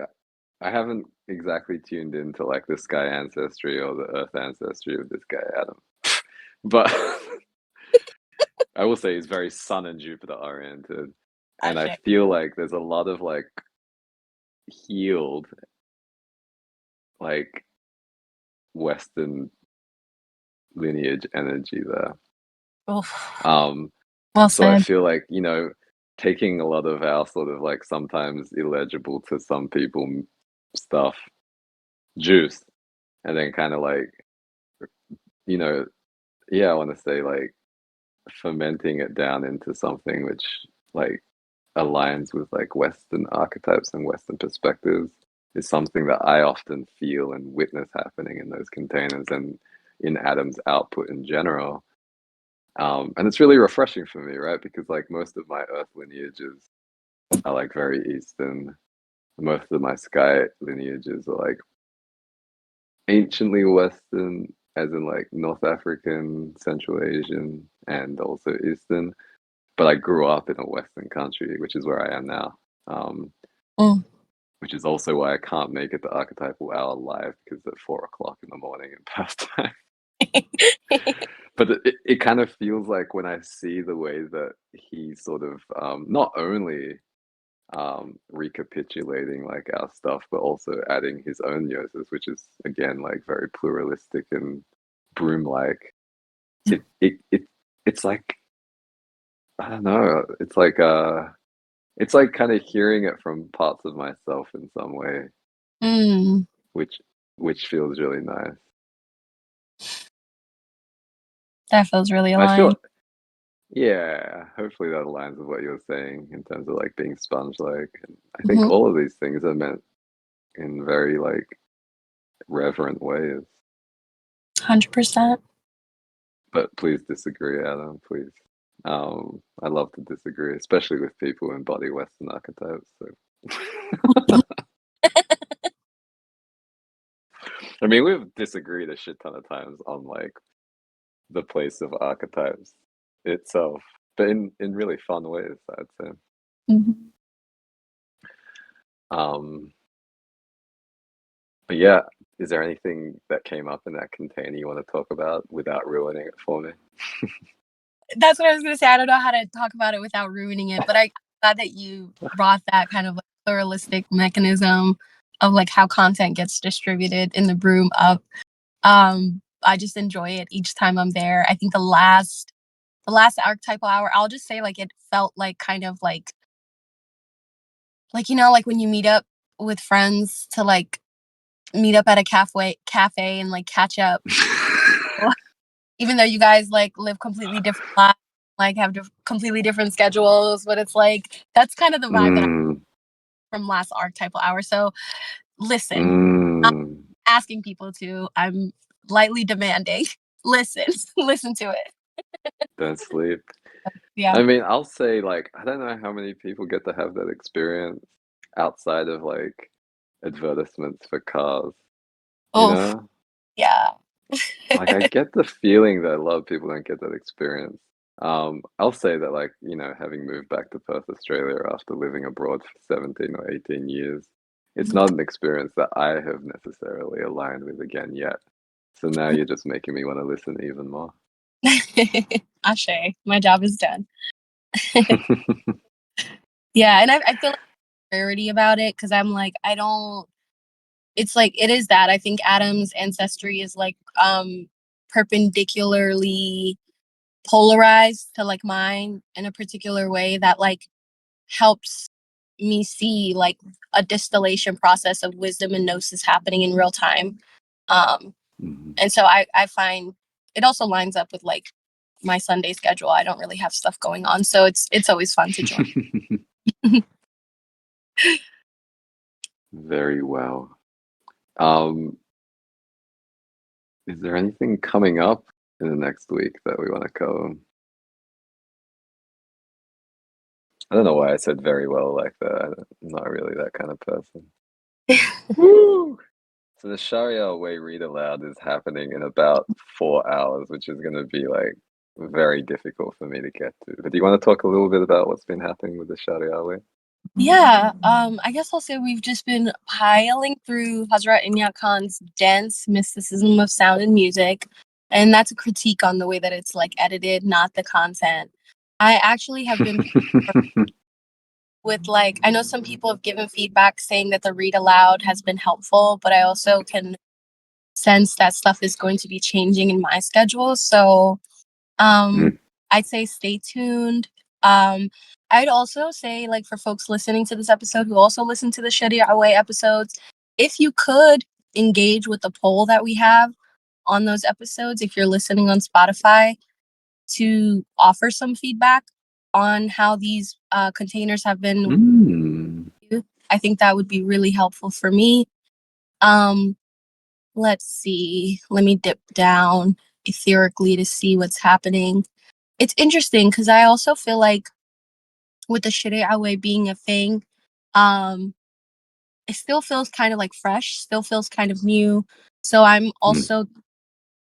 I haven't exactly tuned into like the sky ancestry or the earth ancestry of this guy Adam, but I will say he's very Sun and Jupiter oriented, and I Ashe. feel like there's a lot of like healed, like Western lineage energy there. Oof. Um, Well so I said. feel like, you know, taking a lot of our sort of like sometimes illegible to some people stuff, juice, and then kind of like, you know, yeah, I want to say like fermenting it down into something which like aligns with like Western archetypes and Western perspectives is something that I often feel and witness happening in those containers and in Adam's output in general. And it's really refreshing for me, right? Because like most of my earth lineages are like very Eastern. Most of my sky lineages are like anciently Western, as in like North African, Central Asian, and also Eastern. But I grew up in a Western country, which is where I am now. Mm. Which is also why I can't make it the archetypal hour live because at 4 o'clock in the morning in past time. But it kind of feels like when I see the way that he sort of not only recapitulating like our stuff, but also adding his own uses, which is again like very pluralistic and broom like. It it's like I don't know. It's like kind of hearing it from parts of myself in some way, Mm, which which feels really nice. that feels really I feel aligned. yeah, hopefully that aligns with what you were saying in terms of like being sponge-like. And I think Hmm. all of these things are meant in very like reverent ways. 100%. But please disagree, Adam, please. I love to disagree, especially with people who embody Western archetypes. So I mean we've disagreed a shit ton of times on like the place of archetypes itself, but in really fun ways, I'd say. Mhm. Um, but yeah, is there anything that came up in that container you want to talk about without ruining it for me? That's what I was gonna say. I don't know how to talk about it without ruining it, but I'm glad that you brought that kind of like pluralistic mechanism of like how content gets distributed in the broom up. I just enjoy it each time I'm there. I think the last archetypal hour, I'll just say like it felt like kind of like you know like when you meet up with friends to like meet up at a cafe and like catch up, even though you guys like live completely different lives. like have completely different schedules, but it's like that's kind of the vibe that I'm Mm, from last archetypal hour. So listen, I'm mm. asking people to, I'm lightly demanding. Listen, listen to it. Don't sleep. Yeah. I mean, I'll say like I don't know how many people get to have that experience outside of like advertisements for cars, you Oh, know? yeah. Like I get the feeling that a lot of people don't get that experience. I'll say that like, having moved back to Perth, Australia after living abroad for 17 or 18 years, it's not an experience that I have necessarily aligned with again yet. So now you're just making me want to listen even more. Ashe, my job is done. Yeah, and I feel like clarity about it because I'm like, I don't. It's like it is that I think Adam's ancestry is like perpendicularly polarized to like mine in a particular way that like helps me see like a distillation process of wisdom and gnosis happening in real time. Um, Mhm. and so I find it also lines up with like my Sunday schedule. I don't really have stuff going on, so it's always fun to join. Very well. Um, is there anything coming up in the next week that we want to cover? I don't know why I said very well like that. I'm not really that kind of person. Woo! So the Sharia Way Read Aloud is happening in about 4 hours, which is going to be like very difficult for me to get to. But do you want to talk a little bit about what's been happening with the Sharia Way? Yeah, I guess I'll say we've just been piling through Hazrat Imyat Khan's dense mysticism of sound and music, and that's a critique on the way that it's like edited, not the content. I actually have been with like I know some people have given feedback saying that the read aloud has been helpful, but I also can sense that stuff is going to be changing in my schedule. So Mm, I'd say stay tuned. Um, I'd also say, like, for folks listening to this episode who also listen to the Sharia Away episodes, if you could engage with the poll that we have on those episodes, if you're listening on Spotify, to offer some feedback on how these containers have been. mm, I think that would be really helpful for me. Um, let's see. Let me dip down etherically to see what's happening. It's interesting because I also feel like with the Sharia way being a thing, um, it still feels kind of like fresh, still feels kind of new. So I'm mm, also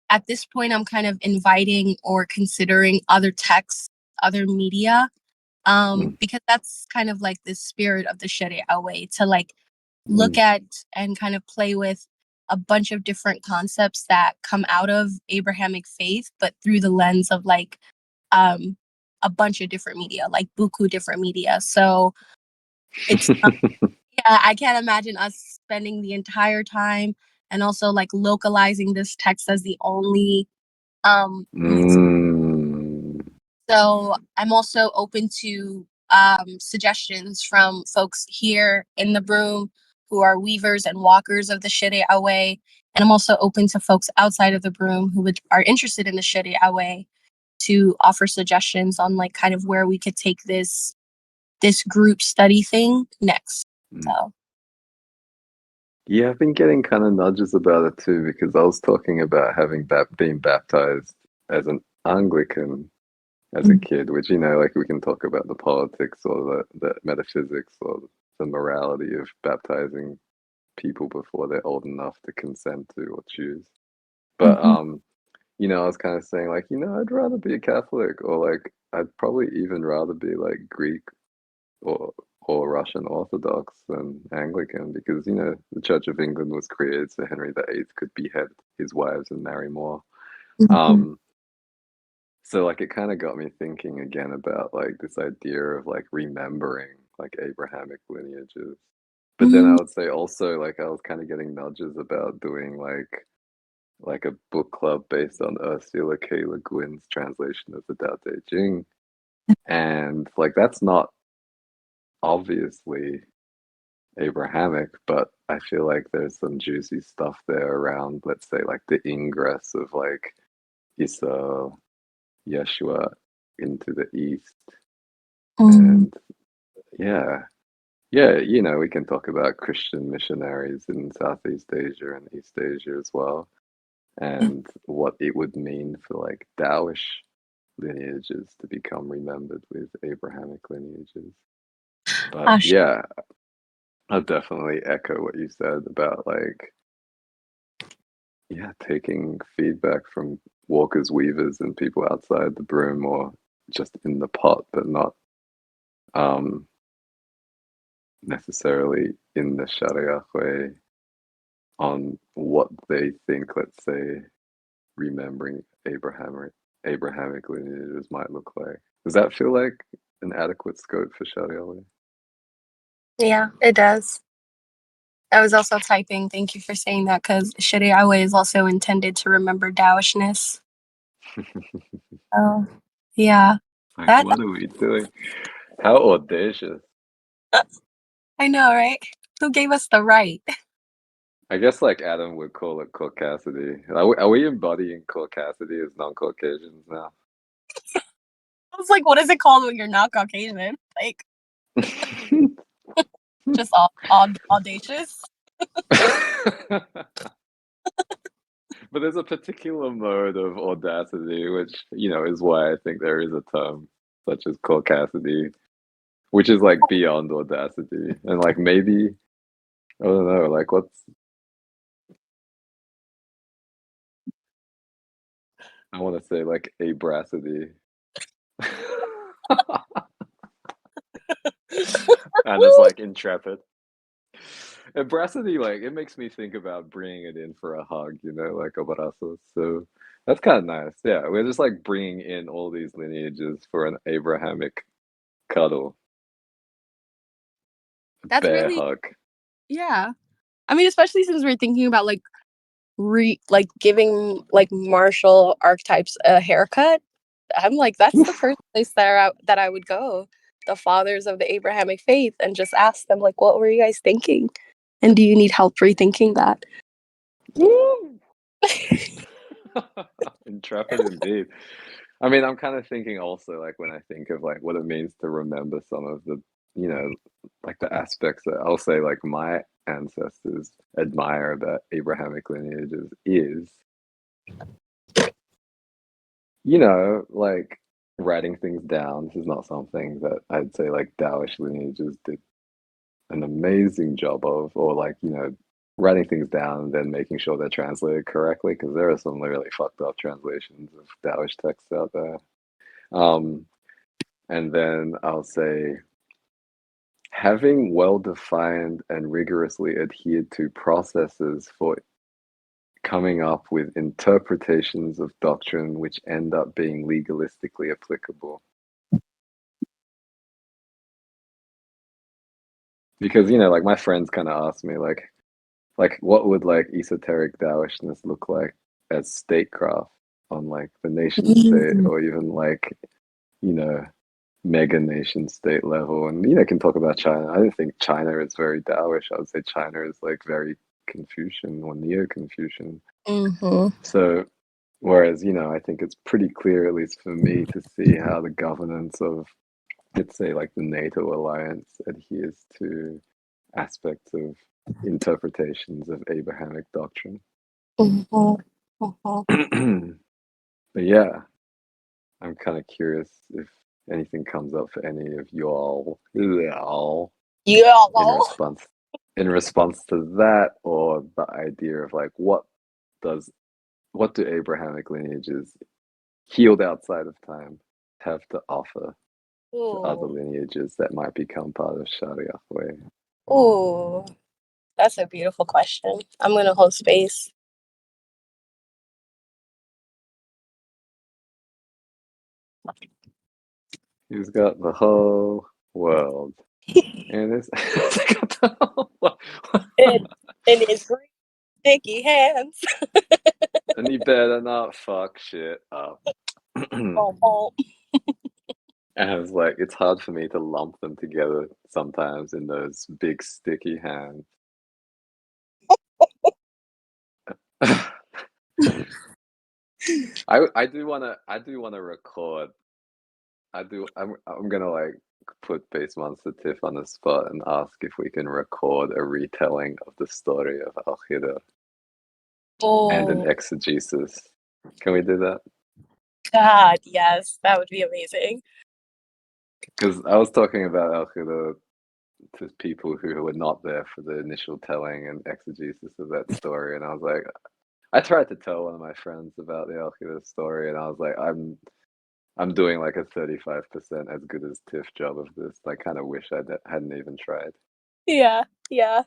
at this point I'm kind of inviting or considering other texts, other media, mm, because that's kind of like the spirit of the Sharia way to like look mm, at and kind of play with a bunch of different concepts that come out of Abrahamic faith, but through the lens of like um, a bunch of different media, like buku different media. So it's yeah, I can't imagine us spending the entire time and also like localizing this text as the only means. mm, So I'm also open to suggestions from folks here in the broom who are weavers and walkers of the Sharia way. And I'm also open to folks outside of the broom who are interested in the Sharia way to offer suggestions on like kind of where we could take this group study thing next. mm. So Yeah, I've been getting kind of nudges about it too because I was talking about having been baptized as an Anglican as a kid, which, like we can talk about the politics or the metaphysics or the morality of baptizing people before they're old enough to consent to or choose. But, mhm. I was kind of saying like, I'd rather be a Catholic or like, I'd probably even rather be like Greek or Russian Orthodox than Anglican because, the Church of England was created so Henry VIII could behead his wives and marry more. Mhm. Um, So like it kind of got me thinking again about like this idea of like remembering like Abrahamic lineages. But then I Mm, would say also like I was kind of getting nudges about doing like a book club based on Ursula K. Le Guin's translation of the Tao Te Ching. And like that's not obviously Abrahamic, but I feel like there's some juicy stuff there around, let's say like the ingress of like Isa, Yeshua, into the east. Mm. And yeah, yeah, you know, we can talk about Christian missionaries in Southeast Asia and East Asia as well, and what it would mean for like Taoish lineages to become remembered with Abrahamic lineages. But Gosh, yeah, I'll definitely echo what you said about like, yeah, taking feedback from walkers, weavers, and people outside the broom or just in the pot, but not um, necessarily in the Sharia way on what they think, let's say, remembering Abrahamic lineages might look like. Does that feel like an adequate scope for Sharia law? yeah, it does. I was also typing. Thank you for saying that because Sharia way is also intended to remember Taoishness. Oh, yeah. Like, That what are we doing? How audacious. I know, right? Who gave us the right? I guess like Adam would call it caucasity. Are we embodying caucasity as non-Caucasians now? I was like, what is it called when you're not Caucasian? Like, just audacious? But there's a particular mode of audacity, which, you know, is why I think there is a term such as caucasity, which is like beyond audacity. And like maybe, I don't know, like I want to say like abracity. And it's like intrepid. Abracity, like it makes me think about bringing it in for a hug, you know, like abrazos. So that's kind of nice. Yeah, we're just like bringing in all these lineages for an Abrahamic cuddle, That's bear really, hug. yeah. I mean, especially since we're thinking about like like giving like martial archetypes a haircut. I'm like, that's the first place that I would go. The fathers of the Abrahamic faith and just ask them like, what were you guys thinking? And do you need help rethinking that? Woo! Intrepid indeed. I mean, I'm kind of thinking also like when I think of like what it means to remember some of the, you know, like the aspects that I'll say like my ancestors admire about Abrahamic lineages is, you know, like writing things down. This is not something that I'd say like Taoish lineages did an amazing job of, or like, you know, writing things down and then making sure they're translated correctly, because there are some really fucked up translations of Taoish texts out there. Um, and then I'll say having well-defined and rigorously adhered to processes for coming up with interpretations of doctrine which end up being legalistically applicable. Because, you know, like my friends kind of ask me, like what would like esoteric Taoishness look like as statecraft on like the nation state, Mm. or even like, you know, mega nation state level. And you know, can talk about China. I don't think China is very Taoish. I would say China is like very Confucian or neo-Confucian. Mm-hmm. So whereas, you know, I think it's pretty clear, at least for me, to see how the governance of, let's say, like the NATO alliance adheres to aspects of interpretations of Abrahamic doctrine. Mm-hmm. Mm-hmm. But yeah, I'm kind of curious if anything comes up for any of y'all Yeah. in response to that, or the idea of like does what do Abrahamic lineages healed outside of time have to offer to other Ooh. lineages that might become part of Sharia way? Ooh. That's a beautiful question. I'm gonna hold space. He's got the whole world in his got the whole world. in, in his green sticky hands. And you better not fuck shit up. Oh, oh. And I was like, it's hard for me to lump them together sometimes in those big sticky hands. I do wanna record I'm gonna like put Base Monster Tiff on the spot and ask if we can record a retelling of the story of Alhida and an Oh exegesis. Can we do that? God, yes, that would be amazing. Because I was talking about Alhida to people who were not there for the initial telling and exegesis of that story, and I was like, I tried to tell one of my friends about the Alhida story, and I was like, I'm doing like a 35% as good as Tiff job of this. I kind of wish I hadn't even tried. Yeah, yeah.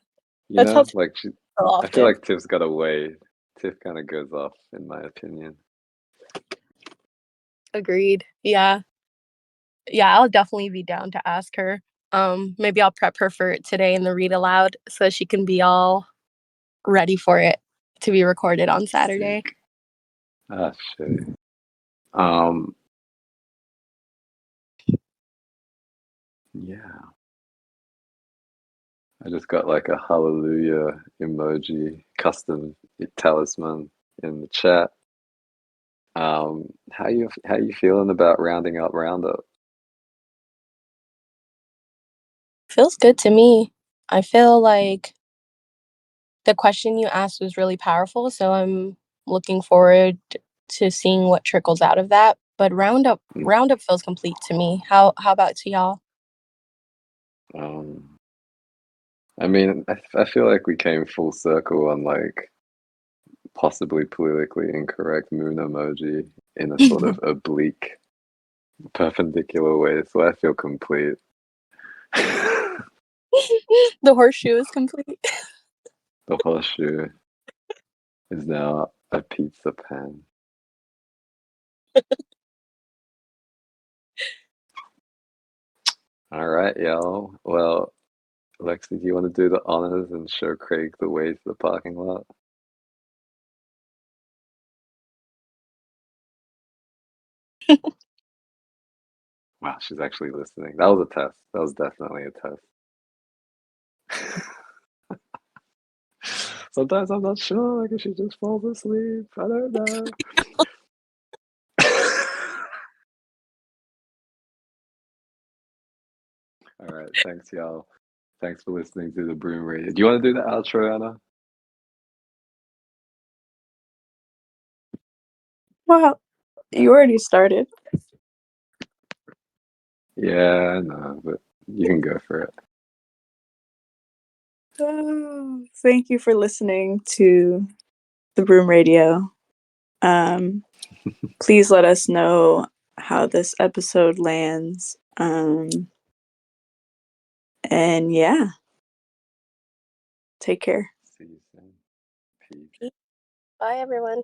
You That know, sounds like so I feel often. like Tiff's got a way. Tiff kind of goes off, in my opinion. Agreed. Yeah. Yeah, I'll definitely be down to ask her. Maybe I'll prep her for it today in the read aloud so she can be all ready for it to be recorded on Saturday. Sick. Ah, shit. Um, yeah. I just got like a hallelujah emoji, custom talisman in the chat. How you feeling about rounding up roundup? Feels good to me. I feel like the question you asked was really powerful, so I'm looking forward to seeing what trickles out of that. But Mm. roundup feels complete to me. How about to y'all? Um, I mean, I feel like we came full circle on like possibly politically incorrect moon emoji in a sort of oblique, perpendicular way, so I feel complete. The horseshoe is complete. The horseshoe is now a pizza pan. All right, y'all. Well, Lexi, do you want to do the honors and show Craig the way to the parking lot? Wow, she's actually listening. That was a test. That was definitely a test. Sometimes I'm not sure, like if she just falls asleep. I don't know. All right, thanks, y'all. Thanks for listening to the Broom Radio. Do you want to do the outro, Anna? Wow, you already started. Yeah, I know, but you can go for it. Oh, thank you for listening to the Broom Radio. Please let us know how this episode lands. And yeah, take care. See you soon. Peace. Bye, everyone.